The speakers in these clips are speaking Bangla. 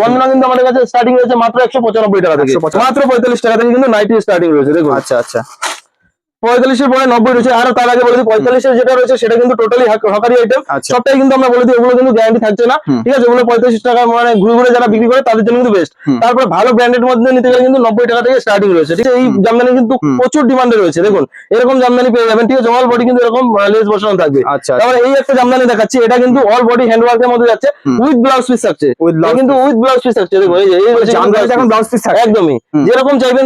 বন্ধনা কিন্তু আমাদের কাছে স্টার্টিং রয়েছে মাত্র 195 টাকা থেকে, মাত্র 45 টাকা থেকে কিন্তু নাইটি স্টার্টিং রয়েছে দেখুন। আচ্ছা আচ্ছা 45 পরে 90 রয়েছে। আর তার আগে বলে দিই 45 যেটা রয়েছে সেটা কিন্তু টোটালি হকারি আইটেম, সবটাই কিন্তু আমরা বলে দিই ওগুলো কিন্তু গ্যারান্টি থাকছে না, ঠিক আছে। ওগুলো 45 টাকা মানে ঘুরে ঘুরে যারা বিক্রি করে তাদের জন্য কিন্তু বেস্ট। তারপর ভালো ব্র্যান্ডের মধ্যে নিতে গেলে কিন্তু 90 টাকা থেকে স্টার্টিং রয়েছে, ঠিক আছে। এই জামদানি কিন্তু প্রচুর ডিমান্ডে রয়েছে দেখুন, এরকম জামদানি পেয়ে যাবেন, ঠিক আছে। অল বডি কিন্তু এরকম লেস বসানো থাকবে। তারপরে এই একটা জামদানি দেখাচ্ছি, এটা কিন্তু অল বডি হ্যান্ডওয়ার্কের মধ্যে যাচ্ছে, উইথ ব্লাউজ পিস থাকছে, কিন্তু উইথ ব্লাউজ পিস থাকছে দেখুন। এই যে এই জামদানি এখন ব্লাউজ পিস থাকছে, একদমই যেরকম চাইবেন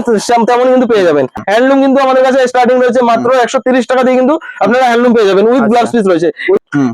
তেমনই কিন্তু পেয়ে যাবেন। হ্যান্ডলুম কিন্তু আমাদের কাছে স্টার্টিং রয়েছে মাত্র 130 টাকা দিয়ে কিন্তু আপনারা হ্যান্ডলুম পেয়ে যাবেন, উইথ ব্লাউজ পিস রয়েছে।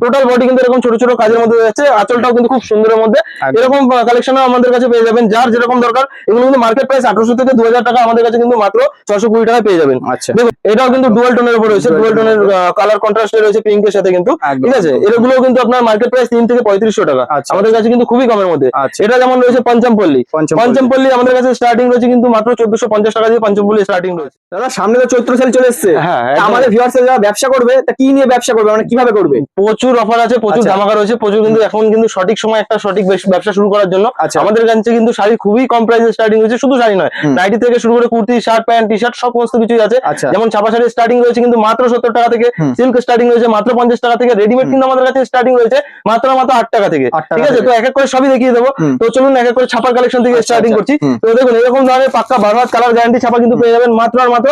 টোটাল বডি কিন্তু এরকম ছোট ছোট কাজের মধ্যে যাচ্ছে, আঁচলটাও কিন্তু খুব সুন্দরের মধ্যে। এরকম কালেকশন আমাদের কাছে পেয়ে যাবেন, যার যেরকম দরকার। এগুলো কিন্তু মার্কেট প্রাইস 1800 থেকে 2000 টাকা, আমাদের কাছে কিন্তু মাত্র 620 টাকায় পেয়ে যাবেন। দেখুন এটাও কিন্তু ডুয়াল টোনের উপর রয়েছে, ডুয়াল টোনের কালার কন্ট্রাস্টে রয়েছে পিঙ্কের সাথে কিন্তু, ঠিক আছে। এগুলো কিন্তু আপনার মার্কেট প্রাইস 3 থেকে 3500 টাকা, আমাদের কাছে কিন্তু খুবই কমের মধ্যে। এটা যেমন রয়েছে পঞ্চমপল্লী, পঞ্চমপল্লী আমাদের কাছে স্টার্টিং রয়েছে কিন্তু মাত্র 1450 টাকা দিয়ে পঞ্চমপল্লী স্টার্টিং রয়েছে। দাদা সামনে তো চৈত্র সেল চলে এসেছে, হ্যাঁ আমাদের ভিউয়ার্স যারা ব্যবসা করবে তা কি নিয়ে ব্যবসা করবে, মানে কিভাবে করবে? প্রচুর অফার আছে, প্রচুর ধামাকা রয়েছে, প্রচুর কিন্তু এখন কিন্তু সঠিক সময় একটা সঠিক ব্যবসা শুরু করার জন্য। আমাদের কাছে কিন্তু শাড়ি খুবই কম প্রাইসে স্টার্টিং হয়েছে, শুধু শাড়ি নয়, নাইটি থেকে শুরু করে kurti, shirt, pant, T shirt সমস্ত কিছুই আছে। যেমন ছাপা শাড়ি স্টার্টিং রয়েছে কিন্তু মাত্র 70 টাকা থেকে, সিল্ক স্টার্টিং রয়েছে মাত্র 50 টাকা থেকে, রেডিমেড কিন্তু আমাদের কাছে স্টার্টিং রয়েছে মাত্র 8 টাকা থেকে, ঠিক আছে। তো এক এক করে সবই দেখিয়ে দেবো, তো চলুন এক এক করে ছাপার কালেকশন থেকে স্টার্টিং করছি। তো দেখুন এরকম ধরনের পাক্কা বারবার কালার গ্যারান্টি ছাপা কিন্তু পেয়ে যাবেন মাত্র আর মাত্র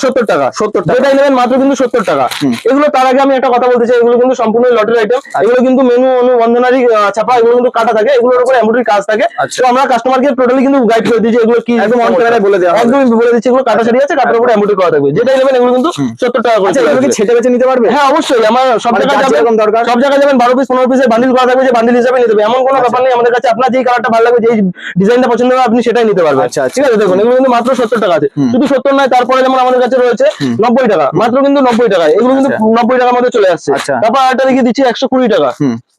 70 টাকা, 70 টাকা যেটাই নেবেন মাত্র কিন্তু 70 টাকা। এগুলো তার আগে আমি একটা কথা বলতে চাই, এগুলো কিন্তু সম্পূর্ণ লটের আইটেম, এগুলো কিন্তু মেনু অনুবন্ধনারী ছাপা, এগুলো কিন্তু কাটা থাকে, এগুলোর উপর এমব্রয়ডারি কাজ থাকে। তো আমরা কাস্টমারকে টোটালি কিন্তু গাইড করে দিই যে এগুলো কি, একদম অন ক্যামেরায় বলে দেওয়া, একদমই বলে দিচ্ছি এগুলো কাটা শাড়ি আছে, কাটার উপর এমব্রয়ডারি করা থাকবে, যেটাই নেবেন এগুলো কিন্তু 70 টাকা করে। এগুলো কি ছেটে বেছে নিতে পারবে? হ্যাঁ অবশ্যই, আমার সব জায়গায় যাবেন, সব জায়গায় যাবেন 12 পিস 15 পিসের বান্ডিল করা থাকবে, যে বান্ডিল হিসেবে নিতে হবে এমন কোনো ব্যাপার নেই আমাদের কাছে। আপনার যেই কালারটা ভালো লাগবে, যেই ডিজাইনটা পছন্দ হবে আপনি সেটাই নিতে পারবেন, ঠিক আছে। দেখুন এগুলো কিন্তু মাত্র 70 টাকা আছে, শুধু 70 নয়, তারপরে যেমন আমাদের কাছে রয়েছে 90 টাকা, মাত্র কিন্তু 90 টাকায়, এগুলো কিন্তু 90 টাকার মধ্যে চলে আসছে। তারপর আরেকটা দেখিয়ে দিচ্ছি 120 টাকা,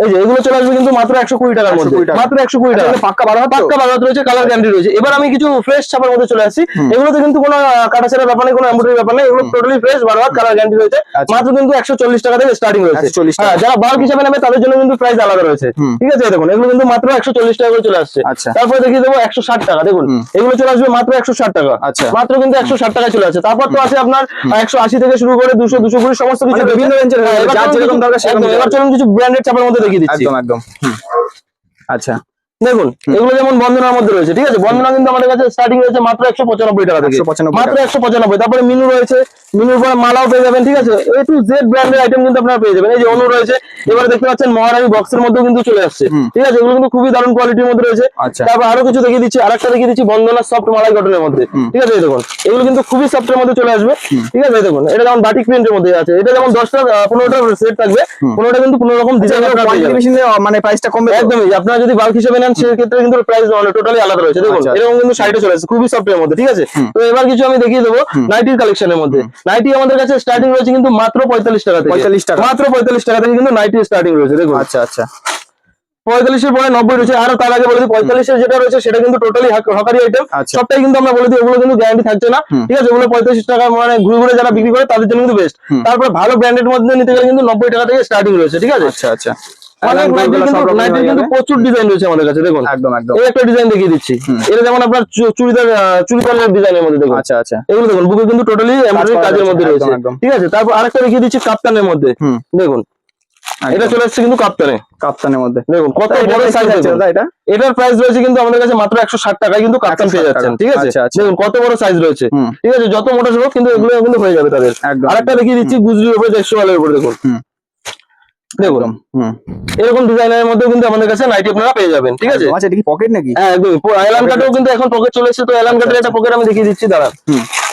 এই যে এগুলো চলে আসবে কিন্তু মাত্র 120 টাকার মধ্যে, মাত্র 120 টাকা, পাক্কা 12 হাত রয়েছে, কালার গ্যারান্টি রয়েছে। এবার আমি কিছু ফ্রেশ ছাপার মধ্যে চলে আসছি, এগুলোতে কিন্তু কোনো কাটাছেড়ার ব্যাপার নেই, কোনো এমব্রয়ডারি ব্যাপার নেই, এগুলো টোটালি ফ্রেশ 12 হাত কালার গ্যারান্টি রয়েছে, মাত্র কিন্তু 140 টাকা থেকে স্টার্টিং রয়েছে। হ্যাঁ যারা বাল্ক হিসাবে নেবে তাদের জন্য কিন্তু প্রাইস আলাদা রয়েছে, ঠিক আছে। দেখুন এগুলো কিন্তু মাত্র 140 টাকা করে চলে আসছে। তারপরে দেখিয়ে দেবো 160 টাকা, দেখুন এগুলো চলে আসবে মাত্র 160 টাকা, মাত্র কিন্তু 160 টাকায় চলে আসছে। তারপর তো আছে আপনার 180 থেকে শুরু করে 200, 220 সমস্ত কিছু বিভিন্ন রেঞ্জের। এবার চলুন কিছু ব্র্যান্ডেড ছাপার মধ্যে দেখিয়ে দিচ্ছি। একদম আচ্ছা দেখুন এগুলো যেমন বন্ধনার মধ্যে রয়েছে, ঠিক আছে। বন্ধনা কিন্তু আমাদের কাছে স্টার্টিং রয়েছে মাত্র 195 টাকা থেকে, মাত্র 195। তারপরে মিনু রয়েছে, মিনুর পরে মালাও পেয়ে যাবেন, ঠিক আছে। A to Z ব্র্যান্ডের আইটেম কিন্তু আপনারা পেয়ে যাবেন। এই যে অনু রয়েছে, এবারে দেখতে পাচ্ছেন মহারানী বক্সের মধ্যেও কিন্তু চলে আসছে, ঠিক আছে। এগুলো কিন্তু খুবই দারুণ কোয়ালিটির মধ্যে রয়েছে। তারপর আরো কিছু দেখিয়ে দিচ্ছি, আরেকটা দেখিয়ে দিচ্ছি বন্ধনা সফট মালাই কটনের মধ্যে, ঠিক আছে। দেখুন এগুলো কিন্তু খুবই সফটের মধ্যে চলে আসবে, ঠিক আছে। দেখুন এটা যেমন বাটিক প্রিন্টের মধ্যে আছে, এটা যেমন 10টা 15টা সেট থাকবে, 15টা কিন্তু 15 রকম ডিজাইন, মানে প্রাইসটা কমবে একদমই। আপনারা যদি বাল্ক হিসেবে নেন সেক্ষেত্রে কিন্তু প্রাইস টোটালি আলাদা রয়েছে। দেখুন এরকম কিন্তু শাড়িটা চলে আসছে খুবই সফটের মধ্যে, ঠিক আছে। তো এবার কিছু আমি দেখিয়ে দেবো নাইটির কালেকশনের মধ্যে। নাইটি আমাদের কাছে স্টার্টিং রয়েছে কিন্তু মাত্র 45 টাকা থেকে, 45 টাকা, মাত্র 45 টাকা থেকে কিন্তু নাইটি স্টার্টিং রয়েছে। দেখুন আচ্ছা 45 পরে 90 রয়েছে। আর তার আগে বলে দিই 45 যেটা রয়েছে সেটা কিন্তু টোটালি হকারি আইটেম, সবটাই কিন্তু আমরা বলে দিই ওগুলো কিন্তু গ্যারান্টি থাকছে না, ঠিক আছে। ওগুলো 45 টাকা মানে ঘুরে ঘুরে যারা বিক্রি করে তাদের জন্য কিন্তু বেস্ট। তারপরে ভালো ব্র্যান্ডের মধ্যে নিতে গেলে কিন্তু 90 টাকা থেকে স্টার্টিং রয়েছে, ঠিক আছে। আচ্ছা কিন্তু প্রচুর ডিজাইন রয়েছে আমাদের কাছে। দেখুন এই একটা ডিজাইন দেখিয়ে দিচ্ছি, এটা যেমন আপনার চুড়িদারের ডিজাইনের মধ্যে। দেখুন এগুলো দেখুন বুকে কিন্তু টোটালি এমব্রয়ডারি কাজের মধ্যে রয়েছে, ঠিক আছে। তারপর আরেকটা দেখিয়ে দিচ্ছি কাপ্তানের মধ্যে। দেখুন এটা চলে আসছে কিন্তু কাপ্তানের মধ্যে। দেখুন কত বড় সাইজ আছে এটা, এটার প্রাইস রয়েছে কিন্তু আমাদের কাছে মাত্র 160 টাকায় কিন্তু কাপ্তান পেয়ে যাচ্ছেন, ঠিক আছে। দেখুন কত বড় সাইজ রয়েছে, ঠিক আছে। যত মোটা হোক কিন্তু এগুলো কিন্তু হয়ে যাবে তাদের। আরেকটা দেখিয়ে দিচ্ছি গুজরির উপরে, জয়সওয়ালের উপরে। দেখুন দেখুন এরকম ডিজাইনের মধ্যে কিন্তু আমাদের কাছে নাইটি আপনারা পেয়ে যাবেন, ঠিক আছে। আচ্ছা এটা কি পকেট নাকি? হ্যাঁ একদম। এলান কাটেও কিন্তু এখন পকেট চলে এসেছে, তো এলান কাটের একটা পকেট আমি দেখিয়ে দিচ্ছি, দাঁড়ান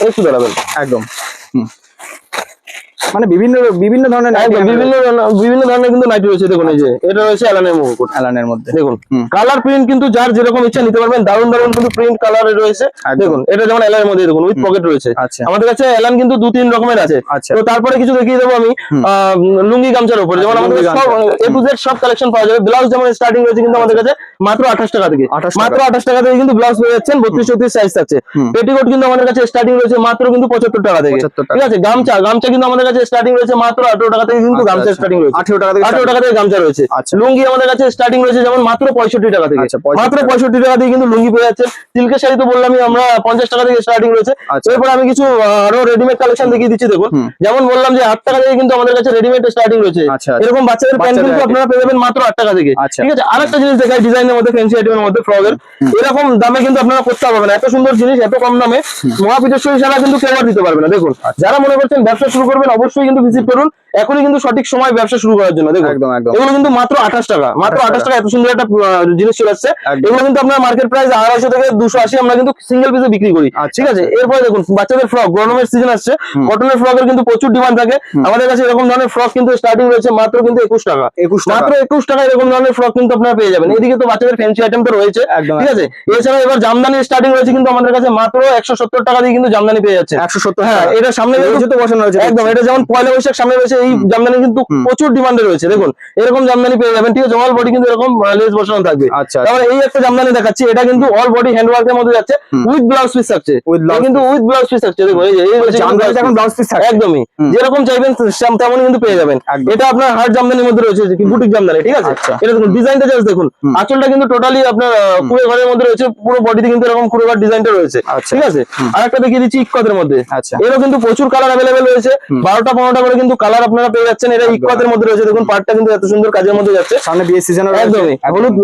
একটু দাঁড়াবেন। একদম মানে বিভিন্ন ধরনের বিভিন্ন ধরনের কিন্তু নাইটি রয়েছে। দেখুন এই যে এটা রয়েছে এলানের মুকুট, এলানের মধ্যে। দেখুন কালার প্রিন্ট কিন্তু যার যেরকম ইচ্ছা নিতে পারবেন, দারুণ দারুণ কিন্তু প্রিন্ট কালার রয়েছে। দেখুন এটা যেমন এলানের মধ্যে দেখুন উইথ পকেট রয়েছে। আমাদের কাছে এলান কিন্তু 2-3 রকমের আছে। তো তারপরে কিছু দেখিয়ে দেবো আমি লুঙ্গি গামছার উপর, যেমন আমাদের সব A to Z সব কালেকশন পাওয়া যাবে। ব্লাউজ যেমন স্টার্টিং রয়েছে কিন্তু আমাদের কাছে মাত্র 28 টাকা থেকে, মাত্র 28 টাকা থেকে কিন্তু ব্লাউজ পেয়ে যাচ্ছেন। 32-34 সাইজ থাকছে। পেটিকোট কিন্তু আমাদের কাছে স্টার্টিং রয়েছে মাত্র কিন্তু 75 টাকা থেকে, ঠিক আছে। গামছা কিন্তু আমাদের কাছে স্টার্টিং রয়েছে মাত্র 18 টাকা থেকে কিন্তু গামছা স্টার্টিং রয়েছে। 18 টাকা থেকে 18 টাকা থেকে গামছা রয়েছে। আচ্ছা। লুঙ্গি আমাদের কাছে স্টার্টিং রয়েছে যেমন মাত্র 65 টাকা থেকে। আচ্ছা, 65 মাত্র 65 টাকা দিয়ে কিন্তু লুঙ্গি পেয়ে যাচ্ছে। সিল্কের শাড়ি তো বললামই আমরা 50 টাকা থেকে স্টার্টিং রয়েছে। আচ্ছা। এরপর আমি কিছু আরো রেডিমেড কালেকশন দেখিয়ে দিচ্ছি দেখুন। যেমন বললাম যে 8 টাকা থেকে কিন্তু আমাদের কাছে রেডিমেড স্টার্টিং রয়েছে। আচ্ছা। এরকম বাচ্চাদের প্যান্ট কিন্তু আপনারা পেয়ে যাবেন মাত্র 8 টাকা থেকে। আচ্ছা। ঠিক আছে, আরেকটা জিনিস দেখাই ডিজাইনের মধ্যে, ফ্যান্সি আইটেমের মধ্যে, ফ্রকের এরকম দামে কিন্তু আপনারা করতে পারবেন। এত সুন্দর জিনিস এত কম দামে মহাপীঠেশ্বরী ছাড়া কিন্তু কেউ আর দিতে পারবে না। দেখুন, যারা মনে করছেন ব্যবসা শুরু করবেন অবশ্যই কিন্তু ভিজিট করুন। এখনই কিন্তু সঠিক সময় ব্যবসা শুরু করার জন্য। দেখুন একদম, একদম। এগুলো কিন্তু মাত্র 28 টাকা, মাত্র 28 টাকা এত সুন্দর একটা জিনিস চলে আসছে। একদম। এগুলো কিন্তু আপনার মার্কেট প্রাইস 250 থেকে 280 আমরা কিন্তু সিঙ্গেল পিসে বিক্রি করি। আচ্ছা। ঠিক আছে, এরপরে দেখুন বাচ্চাদের ফ্রক, গরমের সিজন আসছে, কটনের ফ্রকের কিন্তু প্রচুর ডিমান্ড থাকে। আমাদের কাছে এরকম ধরনের ফ্রক কিন্তু স্টার্টিং রয়েছে মাত্র কিন্তু 21 টাকা। 21 টাকা। মাত্র 21 টাকা এরকম ধরনের ফ্রক কিন্তু আপনারা পেয়ে যাবেন। এদিকে তো বাচ্চাদের ফ্যান্সি আইটেম তো রয়েছে। একদম, ঠিক আছে, এছাড়া এবার জামদানি স্টার্টিং রয়েছে কিন্তু আমাদের কাছে মাত্র 170 টাকা দিয়ে কিন্তু জামদানি পেয়ে যাচ্ছে। 170 হ্যাঁ, টাকা। এটা সামনে রয়েছে তো বসানো রয়েছে। একদম, এটা যেমন পয়লা বৈশাখ সামনে রয়েছে, এই জামদানি কিন্তু প্রচুর ডিমান্ডে রয়েছে। দেখুন এরকম জামদানি পেয়ে যাবেন। ঠিক আছে, অল বডি কিন্তু এরকম লেস বসানো থাকবে। আচ্ছা। তারপরে এই একটা জামদানি দেখাচ্ছি, এটা কিন্তু অল বডি হ্যান্ড ওয়ার্কের মধ্যে যাচ্ছে, উইথ ব্লাউজ পিস থাকছে। এটা কিন্তু উইথ ব্লাউজ পিস থাকছে। দেখুন এই যে এই হচ্ছে জামদানিতে এখন ব্লাউজ পিস থাকে। একদমই যেরকম চাইবেন তেমনই কিন্তু পেয়ে যাবেন। একদম। এটা আপনার হার্ড জামদানির মধ্যে রয়েছে, বুটিক জামদানি। ঠিক আছে, আচ্ছা। এটা দেখুন ডিজাইনটা জাস্ট দেখুন। আঁচলটা কিন্তু টোটালি আপনার কুড়ে ঘরের মধ্যে রয়েছে, পুরো বডিতে কিন্তু এরকম কুড়ে ঘর ডিজাইনটা রয়েছে। আচ্ছা। ঠিক আছে, আরেকটা দেখিয়ে দিচ্ছি ইক্কতের মধ্যে। আচ্ছা। এরও কিন্তু প্রচুর কালার অ্যাভেলেবেল রয়েছে, 12টা 15টা করে কিন্তু কালার আপনারা পেয়ে যাচ্ছেন। এটা ইক্কতের মধ্যে রয়েছে। দেখুন পার্টটা কিন্তু এত সুন্দর কাজের মধ্যে যাচ্ছে। সামনে বিয়ে সিজন একদমই,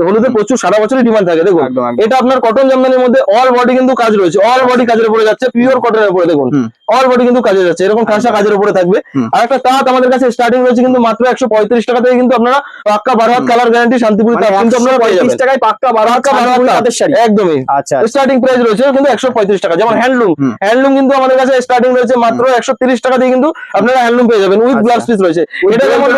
হলুদে প্রচুর সারা বছরই ডিমান্ড থাকে। দেখুন একদম, একদম। এটা আপনার কটন জামদানির মধ্যে অল বডি কিন্তু কাজ রয়েছে, অল বডি কাজের উপরে যাচ্ছে, পিওর কটনের উপরে। দেখুন অল বডি কিন্তু কাজে যাচ্ছে, এরকম খাসা কাজের উপরে থাকবে। আর একটা তাঁত আমাদের কাছে স্টার্টিং রয়েছে কিন্তু মাত্র 135 টাকা থেকে কিন্তু আপনারা পাক্কা 12 হাত কালার গ্যারান্টি শান্তিপুরি তাঁত কিন্তু আপনারা পেয়ে যাবেন। 135 টাকায় পাক্কা 12 হাত তাঁতের শাড়ি। একদমই। আচ্ছা। স্টার্টিং প্রাইস রয়েছে কিন্তু 135 টাকা। যেমন হ্যান্ডলুম কিন্তু আমাদের কাছে স্টার্টিং রয়েছে মাত্র 130 টাকা দিয়ে কিন্তু আপনারা হ্যান্ডলুম পেয়ে যাবেন, উইথ ব্লাউজ পিস রয়েছে। এটা যেমন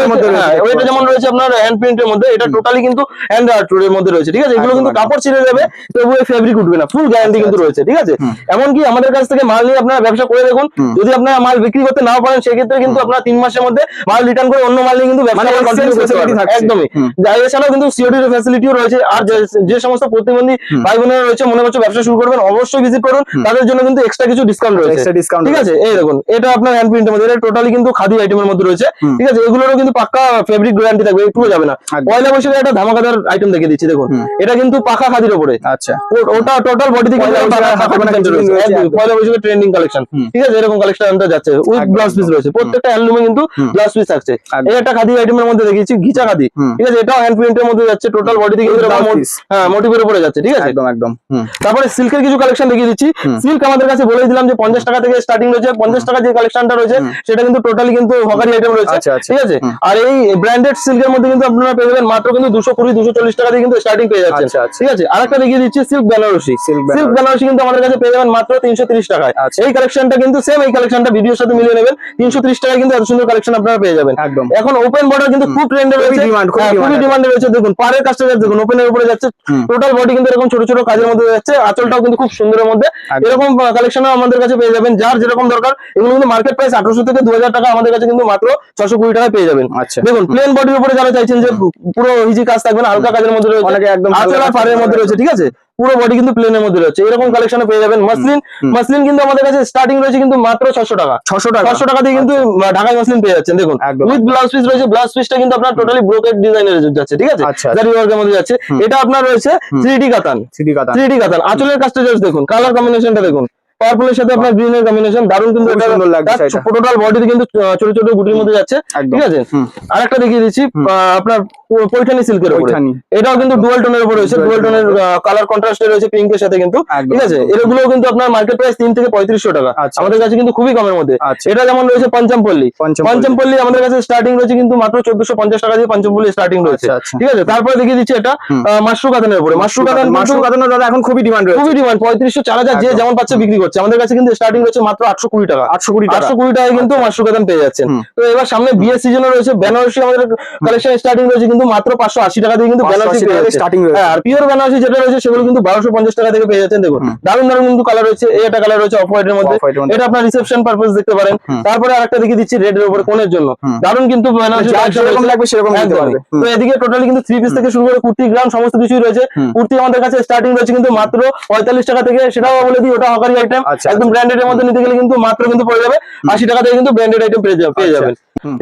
ওইটা যেমন রয়েছে আপনার হ্যান্ড প্রিন্টের মধ্যে, এটা টোটালি কিন্তু হ্যান্ড আর্ট এর মধ্যে রয়েছে। ঠিক আছে, এগুলো কিন্তু কাপড় ছিঁড়ে যাবে তবুও ফেব্রিক উঠবে না, ফুল গ্যারান্টি কিন্তু রয়েছে। ঠিক আছে, এমনকি আমাদের কাছ থেকে মাল নিয়ে আপনারা ব্যবসা করে দেখুন, যদি আপনারা মাল বিক্রি করতে নাও পারেন সেক্ষেত্রে কিন্তু আপনারা 3 মাসের মধ্যে মাল রিটার্ন করে অন্য মাল নিয়ে কিন্তু ব্যবসা কন্টিনিউ করতে পারবেন। একদমই। এছাড়াও কিন্তু সিওডির ফ্যাসিলিটিও রয়েছে। আর যে সমস্ত প্রতিবন্ধী ভাই বোনেরা রয়েছে মনে করছে ব্যবসা শুরু করবেন, অবশ্যই ভিজিট করুন, তাদের জন্য কিন্তু এক্সট্রা কিছু ডিসকাউন্ট রয়েছে। ঠিক আছে, এই দেখুন এটা আপনার হ্যান্ড প্রিন্টের মধ্যে, এটা টোটালি কিন্তু খাদি আইটেমের মধ্যে রয়েছে। ঠিক আছে, এগুলোরও কিন্তু পাক্কা ফেব্রিক গ্যারান্টি থাকবে, একটুও যাবে না। পয়লা বৈশাখে একটা ধামাকাদার আইটেম দেখিয়ে দিচ্ছি। দেখুন এটা কিন্তু পাখা খাদির উপরে। আচ্ছা। ওটা টোটাল বডি থেকে পয়লা বৈশাখের ট্রেন্ডিং কালেকশন। ঠিক আছে, এরকম কালেকশন যাচ্ছে, উইথ ব্লাউজ পিস রয়েছে। প্রত্যেকটা হ্যান্ডলুমে কিন্তু ব্লাউজ পিস থাকছে। এই একটা খাদি আইটেমের মধ্যে দেখিয়েছি, ঘিচা খাদি। ঠিক আছে, এটাও হ্যান্ড প্রিন্টের মধ্যে যাচ্ছে, টোটাল বডি থেকে মোটিভের উপরে যাচ্ছে। ঠিক আছে, একদম, একদম। তারপরে সিল্কের কিছু কালেকশন দেখিয়ে দিচ্ছি। সিল্ক আমাদের কাছে বলে দিলাম যে 50 টাকা থেকে স্টার্টিং রয়েছে। 50 টাকা যে কালেকশনটা রয়েছে সেটা কিন্তু টোটালি কিন্তু হকারি আইটেম রয়েছে। ঠিক আছে, আর এই ব্র্যান্ডেড সিল্কের মধ্যে কিন্তু আপনারা পেয়ে যাবেন মাত্র কিন্তু 220-240 টাকা দিয়ে কিন্তু স্টার্টিং পেয়ে যাচ্ছেন। ঠিক আছে, আরেকটা দেখিয়ে দিচ্ছি সিল্ক বেনারসি। সিল্ক বেনারসি কিন্তু আমাদের কাছে পেয়ে যাবেন মাত্র 330 টাকায়। এই কালেকশনটা কিন্তু সেম, এই কালেকশনটা ভিডিওর সাথে মিলিয়ে নেবেন। 330 টাকায় কিন্তু এত সুন্দর কালেকশন আপনারা পেয়ে যাবেন। এখন ওপেন বর্ডার কিন্তু খুব ট্রেন্ডে রয়েছে, খুবই ডিমান্ডে রয়েছে। দেখুন পাড়ের কাজটা দেখুন, ওপেনের উপরে যাচ্ছে, টোটাল বডি কিন্তু এরকম ছোট ছোট কাজের মধ্যে যাচ্ছে, আঁচলটাও কিন্তু খুব সুন্দরের মধ্যে। এরকম কালেকশন আমাদের কাছে পেয়ে যাবেন, যার যেরকম দরকার। এগুলো কিন্তু মার্কেট প্রাইস 1800 থেকে 2000 টাকা, আমাদের কাছে কিন্তু মাত্র 620 টাকায় পেয়ে যাবেন। দেখুন প্লেন বডির উপরে যারা চাইছেন যে পুরো ইজি কাজ থাকবে না, হালকা কাজের মধ্যে রয়েছে, আঁচল আর পাড়ের মধ্যে রয়েছে। ঠিক আছে, পুরো বডি কিন্তু প্লেনের মধ্যে রয়েছে, এরকম কালেকশনে পেয়ে যাবেন। মাসলিন কিন্তু আমাদের কাছে স্টার্টিং রয়েছে কিন্তু মাত্র 600 টাকা। 600 টাকা দিয়ে কিন্তু ঢাকায় মাসলিন পেয়ে যাচ্ছেন। দেখুন উইথ ব্লাউজ পিস রয়েছে, ব্লাউজ পিসটা কিন্তু আপনার টোটালি ব্রোকেড ডিজাইনের যাচ্ছে। ঠিক আছে, জারি ওয়ার্কের মধ্যে যাচ্ছে। এটা আপনার রয়েছে 3D কাতান। 3D কাতান আঁচলের কাজটা জাস্ট দেখুন, কালার কম্বিনেশনটা দেখুন, পার্পলের সাথে আপনার গ্রিনের কম্বিনেশন, দারুণ কিন্তু টোটাল বডিতে কিন্তু ছোট ছোট গুটির মধ্যে যাচ্ছে। ঠিক আছে, আরেকটা দেখিয়ে দিচ্ছি আপনার পৈঠানি সিল্কের উপরে। এটাও কিন্তু ডুয়াল টোনের উপরে রয়েছে, ডুয়াল টোনের কালার কন্ট্রাস্টে রয়েছে পিঙ্কের সাথে কিন্তু। ঠিক আছে, এগুলো কিন্তু আপনার মার্কেট প্রাইস 3 থেকে 3500 টাকা, আমাদের কাছে কিন্তু খুবই কমের মধ্যে। এটা যেমন রয়েছে পঞ্চমপল্লী আমাদের কাছে স্টার্টিং রয়েছে কিন্তু মাত্র 1450 টাকা দিয়ে পঞ্চমপল্লী স্টার্টিং রয়েছে। ঠিক আছে, তারপরে দেখিয়ে দিচ্ছি এটা মাশরু কাতানের উপরে। মাশরু কাতানের দাদা এখন খুবই ডিমান্ড, খুবই ডিমান্ড। 3500 4000 যে যেমন পাচ্ছে বিক্রি করছে। আমাদের কাছে কিন্তু স্টার্টিং রয়েছে মাত্র 820 টাকা। 820 টাকায় কিন্তু মাশরু কাতান পেয়ে যাচ্ছেন। তো এবার সামনে বিয়ের সিজনে রয়েছে বেনারসি, আমাদের কালেকশন স্টার্টিং রয়েছে কিন্তু কিন্তু মাত্র 580 টাকা দিয়ে কিন্তু বেনারসি পেয়ে যাচ্ছে। স্টার্টিং রয়েছে। হ্যাঁ, আর পিওর বেনারসি যেটা রয়েছে সেগুলো কিন্তু 1250 টাকা থেকে পেয়ে যাচ্ছেন। দেখুন দারুণ দারুণ কিন্তু কালার রয়েছে। এই একটা কালার রয়েছে অফ হোয়াইটের মধ্যে, Off white এর মধ্যে। এটা আপনার রিসেপশন পারপাস দেখতে পারেন। তারপরে আরেকটা দেখিয়ে দিচ্ছি রেড এর উপরে কোনের জন্য, দারুণ কিন্তু বেনারসি যার collection যেরকম রয়েছে। লাগবে সেরকম নিতে একদমই। পারবে। তো এদিকে টোটালি কিন্তু 3 পিস থেকে শুরু করে কুর্তি গ্রাম সমস্ত কিছুই রয়েছে। কুর্তি আমাদের কাছে স্টার্টিং রয়েছে কিন্তু মাত্র 45 টাকা থেকে, সেটাও বলে দিই ওটা হকারি আইটেম। আচ্ছা, একদম ব্র্যান্ডেড এর মধ্যে নিতে গেলে কিন্তু মাত্র কিন্তু পড়ে যাবে 80 টাকা থেকে কিন্তু ব্র্যান্ডেড আইটেম পেয়ে যাবেন।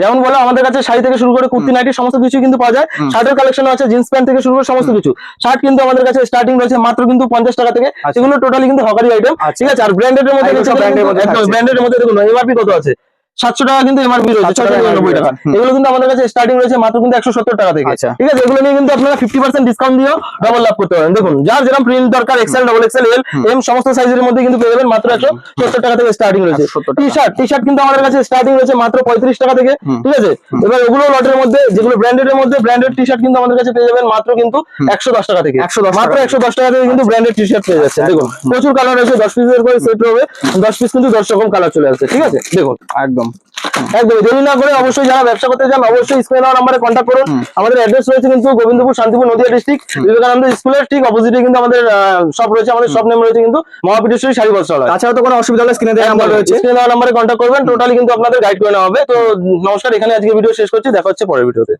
যেমন বলো আমাদের কাছে শাড়ি থেকে শুরু করে কুর্তি নাইটি সমস্ত কিছু কিন্তু পাওয়া যায়। শার্টের কালেকশন আছে, জিন্স প্যান্ট থেকে শুরু করে সমস্ত কিছু। শার্ট কিন্তু আমাদের কাছে স্টার্টিং রয়েছে মাত্র কিন্তু 50 টাকা থেকে, এগুলো টোটালি কিন্তু হকারি আইটেম। ঠিক আছে, আর ব্র্যান্ডেড এর মধ্যে এগুলো সব brand এর মধ্যে থাকছে। ব্র্যান্ডেড এর মধ্যে দেখুন এমআরপি কত আছে, 700 টাকা কিন্তু এমআরপি রয়েছে, 699 টাকা। এগুলো কিন্তু আমাদের কাছে স্টার্টিং রয়েছে মাত্র কিন্তু 170 টাকা থেকে। আচ্ছা। ঠিক আছে, এগুলো নিয়ে কিন্তু আপনারা 50% ডিসকাউন্ট দিয়েও ডাবল লাভ করতে পারেন। দেখুন যার যেরকম প্রিন্ট দরকার এক্সেল, ডাবল এক্সেল, এল, এম সমস্ত সাইজের মধ্যে কিন্তু পেয়ে যাবেন মাত্র 170 টাকা থেকে স্টার্টিং রয়েছে। 170 টি শার্ট কিন্তু আমাদের কাছে স্টার্টিং রয়েছে মাত্র 35 টাকা থেকে। ঠিক আছে, এবার ওগুলো লটের মধ্যে যেগুলো ব্র্যান্ডেড এর মধ্যে ব্র্যান্ডেড টি শার্ট কিন্তু আমাদের কাছে পেয়ে যাবেন মাত্র কিন্তু 110 টাকা থেকে। 110 মাত্র 110 টাকা থেকে কিন্তু ব্র্যান্ডেড টি শার্ট পেয়ে যাচ্ছে। দেখুন প্রচুর কালার রয়েছে, 10 পিসের করে সেট হবে, 10 পিস কিন্তু 10 রকম কালার চলে আসছে। ঠিক আছে, দেখুন একদম একদম দেরি না করে অবশ্যই যারা ব্যবসা করতে চান অবশ্যই স্ক্রিনে দেওয়া নাম্বারে কন্ট্যাক্ট করুন। আমাদের অ্যাড্রেস রয়েছে কিন্তু গোবিন্দপুর, শান্তিপুর, নদিয়া ডিস্ট্রিক্ট, বিবেকানন্দ স্কুলের ঠিক অপোজিটে কিন্তু আমাদের শপ রয়েছে। আমাদের শপ নেম রয়েছে কিন্তু মহাপীঠেশ্বরী শাড়ি বস্ত্রালয়। তাছাড়া তো কোনো অসুবিধা হলে স্ক্রিনে দেওয়া নাম্বার রয়েছে, স্ক্রিনে দেওয়া নাম্বারে কন্ট্যাক্ট করবেন, টোটালি কিন্তু আপনাদের গাইড করে নেওয়া হবে। তো নমস্কার, এখানে আজকে ভিডিও শেষ করছি, দেখা হচ্ছে পরের ভিডিওতে।